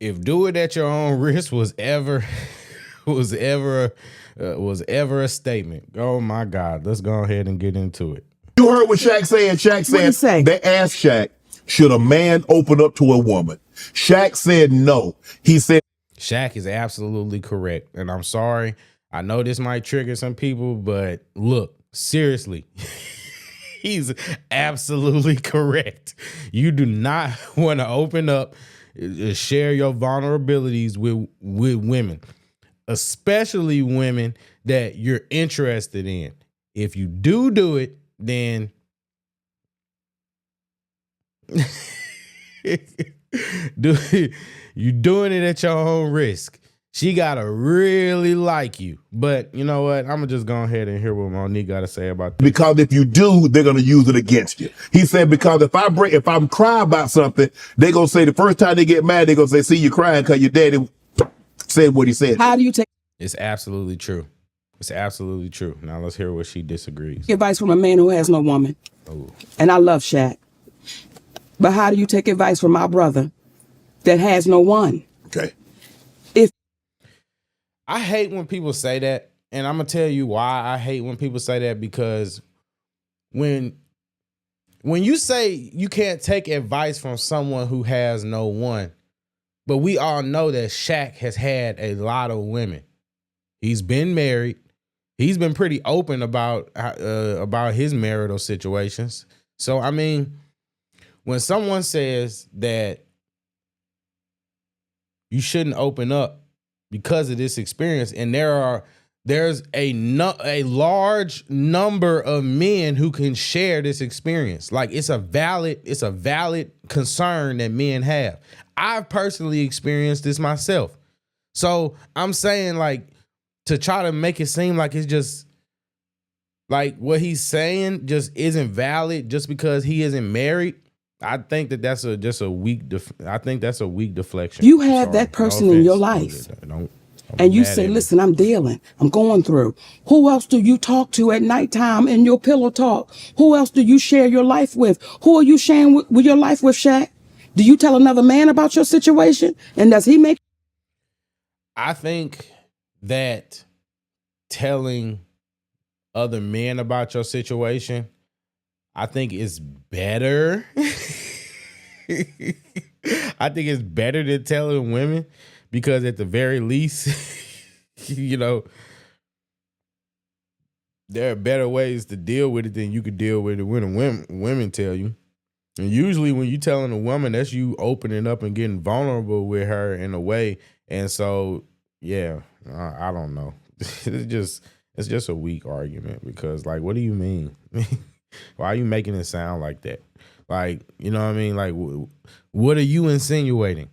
if do it at your own risk was ever a statement, oh my God, let's go ahead and get into it. You heard what Shaq said. Shaq said, they asked Shaq, should a man open up to a woman? Shaq said no. He said, Shaq is absolutely correct. And I'm sorry, I know this might trigger some people, but look, seriously, he's absolutely correct. You do not want to open up, share your vulnerabilities with women, especially women that you're interested in. If you do it, then you're doing it at your own risk. She gotta really like you. But you know what? I'm gonna just go ahead and hear what Monique gotta say about this. Because if you do, they're gonna use it against you. He said, because if I'm crying about something, they gonna say the first time they get mad, they gonna say, see, you crying because your daddy said what he said. How do you take It's absolutely true. It's absolutely true. Now let's hear what she disagrees. advice from a man who has no woman? Ooh. And I love Shaq. But how do you take advice from my brother that has no one? Okay. I hate when people say that, and I'm gonna tell you why I hate when people say that, because when you say you can't take advice from someone who has no one, but we all know that Shaq has had a lot of women. He's been married. He's been pretty open about his marital situations. So I mean, when someone says that you shouldn't open up because of this experience, and there's a large number of men who can share this experience. Like it's a valid concern that men have. I've personally experienced this myself. So I'm saying, like, to try to make it seem like it's just like what he's saying just isn't valid just because he isn't married. I think that that's a weak deflection. You have that person in your life. And you say, listen, I'm dealing. I'm going through. Who else do you talk to at nighttime in your pillow talk? Who else do you share your life with? Who are you sharing with your life with, Shaq? Do you tell another man about your situation? And does he make? I think that telling other men about your situation, I think is better. I think it's better than telling women, because at the very least, you know, there are better ways to deal with it than you could deal with it when women tell you. And usually when you telling a woman, that's you opening up and getting vulnerable with her in a way. And so, yeah, I don't know. It's just a weak argument, because, like, what do you mean? Why are you making it sound like that? Like, you know what I mean? Like, what are you insinuating?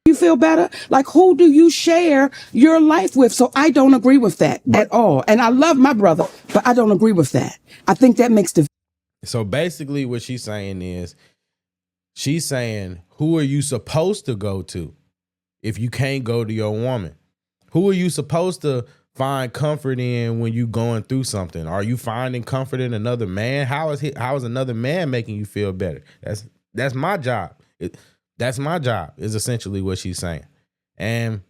You feel better? Like, who do you share your life with? So I don't agree with that at all. And I love my brother, but I don't agree with that. I think that makes the... So basically what she's saying is, she's saying, who are you supposed to go to if you can't go to your woman? Who are you supposed to find comfort in when you going through something? Are you finding comfort in another man? How is another man making you feel better? That's my job. That's my job, is essentially what she's saying. And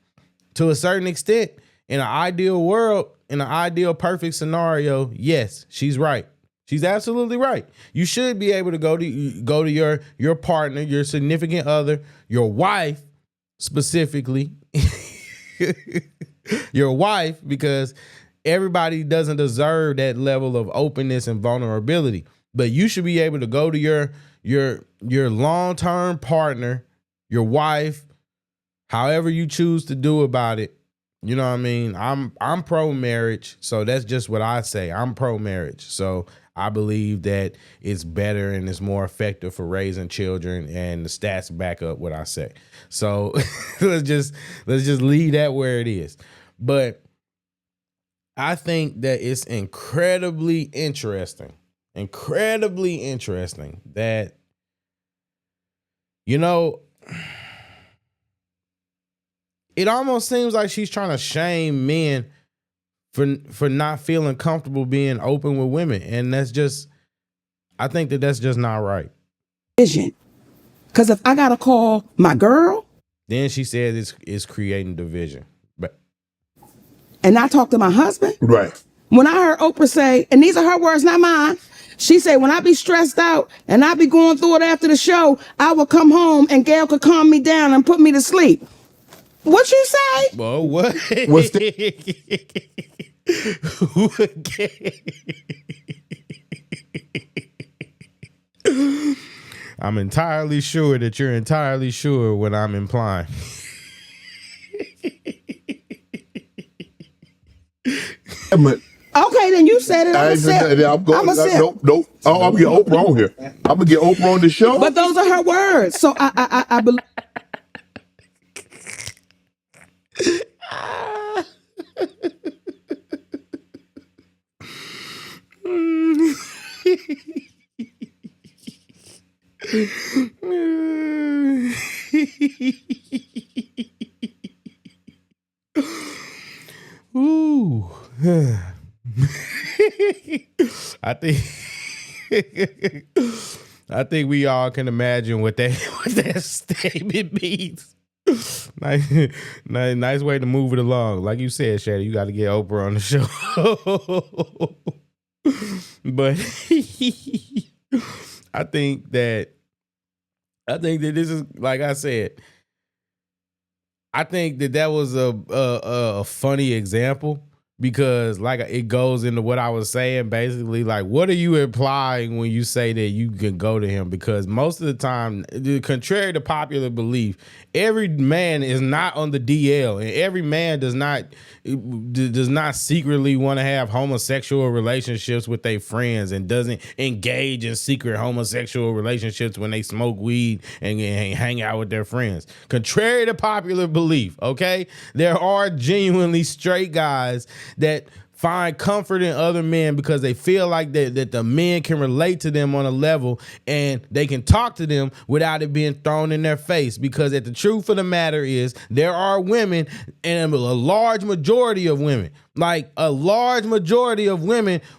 to a certain extent, in an ideal world, in an ideal perfect scenario, yes, she's right. She's absolutely right. You should be able to go to your partner, your significant other, your wife specifically, your wife, because everybody doesn't deserve that level of openness and vulnerability. But you should be able to go to your long-term partner, your wife, however you choose to do about it. You know what I mean? I'm pro-marriage, so that's just what I say. I'm pro-marriage. So I believe that it's better and it's more effective for raising children, and the stats back up what I say. So let's just leave that where it is. But I think that it's incredibly interesting that, you know, it almost seems like she's trying to shame men for not feeling comfortable being open with women. And I think that's just not right. Vision. Because if I got to call my girl Then she said it's creating division. But and I talked to my husband. Right. When I heard Oprah say, and these are her words, not mine. She said, when I be stressed out and I be going through it after the show, I will come home and Gail could calm me down and put me to sleep. What you say? Well, what? What's I'm entirely sure that you're entirely sure what I'm implying. Okay, then you said it. I'm going. Nope. Oh, I'm gonna get Oprah on here. I'm gonna get Oprah on the show. But those are her words. So I believe. Ooh. I think we all can imagine what that statement means. Nice way to move it along. Like you said, Shay, you got to get Oprah on the show. But I think that this is, like I said, I think that was a funny example, because like it goes into what I was saying, basically, like, what are you implying when you say that you can go to him? Because most of the time, contrary to popular belief, every man is not on the DL, and every man does not secretly want to have homosexual relationships with their friends, and doesn't engage in secret homosexual relationships when they smoke weed and hang out with their friends. Contrary to popular belief, okay? There are genuinely straight guys that find comfort in other men because they feel like that the men can relate to them on a level, and they can talk to them without it being thrown in their face. Because the truth of the matter is, there are women, and a large majority of women,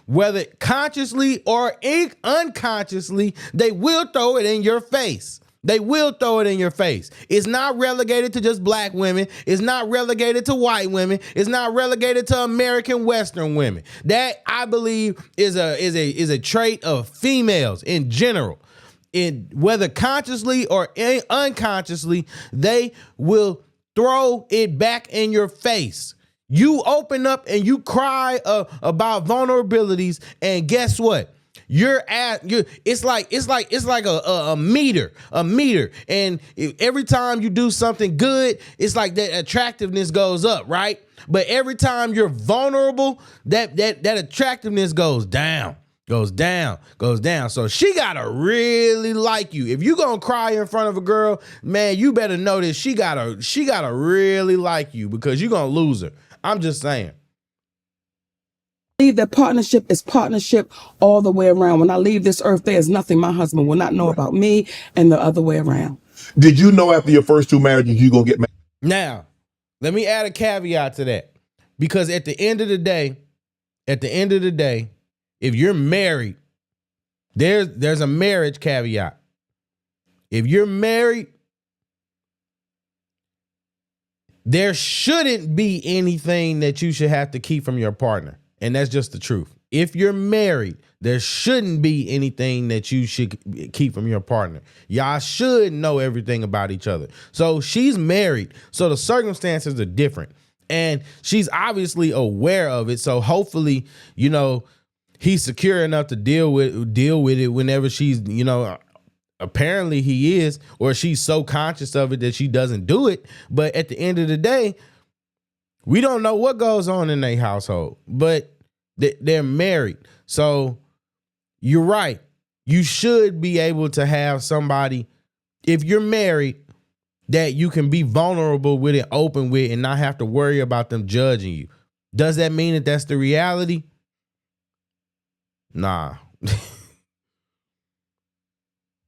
whether consciously or unconsciously, they will throw it in your face. They will throw it in your face. It's not relegated to just black women. It's not relegated to white women. It's not relegated to American Western women. That, I believe, is a trait of females in general. Whether consciously or unconsciously, they will throw it back in your face. You open up and you cry about vulnerabilities, and guess what? It's like a meter, and every time you do something good, it's like that attractiveness goes up, right? But every time you're vulnerable, that attractiveness goes down. So she gotta really like you. If you gonna cry in front of a girl, man, you better know that she gotta really like you, because you're gonna lose her. I'm just saying. I believe that partnership is partnership all the way around. When I leave this earth, there is nothing my husband will not know about me, and the other way around. Did you know after your first two marriages you gonna get married? Now, let me add a caveat to that, because at the end of the day, if you're married, there's a marriage caveat. If you're married, there shouldn't be anything that you should have to keep from your partner. And that's just the truth. If you're married, there shouldn't be anything that you should keep from your partner. Y'all should know everything about each other. So she's married, so the circumstances are different. And she's obviously aware of it. So hopefully, he's secure enough to deal with it whenever she's, apparently he is, or she's so conscious of it that she doesn't do it. But at the end of the day, we don't know what goes on in their household, but they're married. So you're right. You should be able to have somebody, if you're married, that you can be vulnerable with and open with, and not have to worry about them judging you. Does that mean that that's the reality? Nah.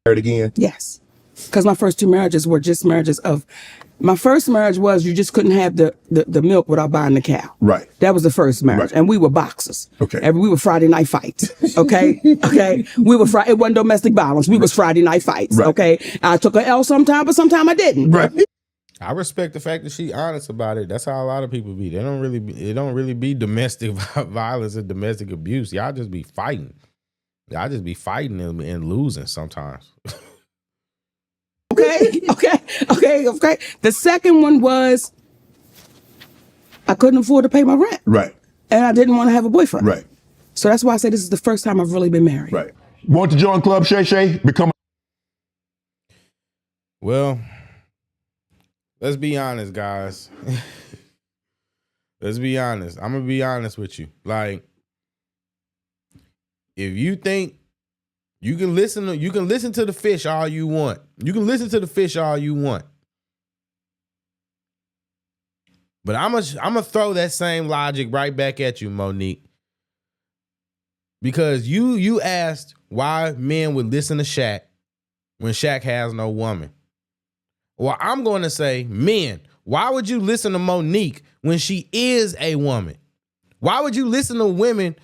Married again? Yes. Because my first two marriages were just marriages of, my first marriage was you just couldn't have the milk without buying the cow. Right. That was the first marriage. Right. And we were boxers. Okay. And we were Friday night fights. Okay. Okay. It wasn't domestic violence. We was Friday night fights. Right. Okay. I took an L sometime, but sometime I didn't. Right. I respect the fact that she honest about it. That's how a lot of people be. It don't really be domestic violence and domestic abuse. Y'all just be fighting. Y'all just be fighting and losing sometimes. Okay. The second one was I couldn't afford to pay my rent. Right. And I didn't want to have a boyfriend. Right. So that's why I say this is the first time I've really been married. Right. Want to join Club Shay Shay? Become. Well, let's be honest, guys. Let's be honest. I'm gonna be honest with you. Like, if you think you can listen to the fish all you want. You can listen to the fish all you want. But I'm gonna throw that same logic right back at you, Monique. Because you asked why men would listen to Shaq when Shaq has no woman. Well, I'm going to say, men, why would you listen to Monique when she is a woman? Why would you listen to women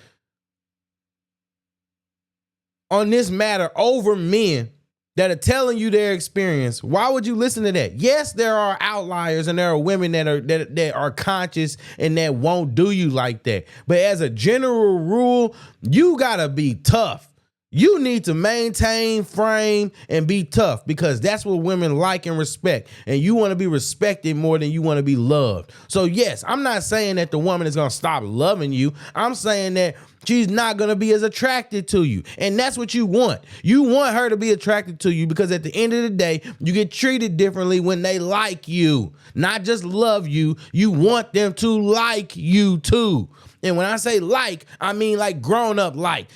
on this matter over men that are telling you their experience? Why would you listen to that? Yes, there are outliers and there are women that are conscious and that won't do you like that. But as a general rule, you gotta be tough. You need to maintain frame and be tough because that's what women like and respect. And you want to be respected more than you want to be loved. So yes, I'm not saying that the woman is going to stop loving you. I'm saying that she's not going to be as attracted to you. And that's what you want. You want her to be attracted to you because at the end of the day, you get treated differently when they like you. Not just love you. You want them to like you too. And when I say like, I mean like grown up like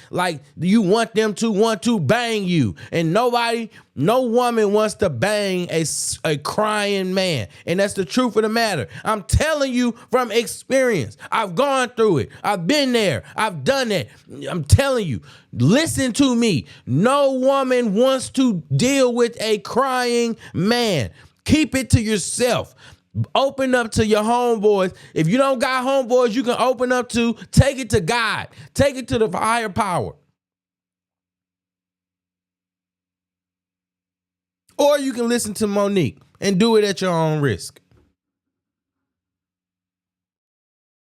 you want them to want to bang you. And no woman wants to bang a crying man. And that's the truth of the matter. I'm telling you from experience. I've gone through it. I've been there. I've done it. I'm telling you, listen to me. No woman wants to deal with a crying man. Keep it to yourself. Open up to your homeboys. If you don't got homeboys you can open up to, take it to God. Take it to the higher power. Or you can listen to Monique and do it at your own risk.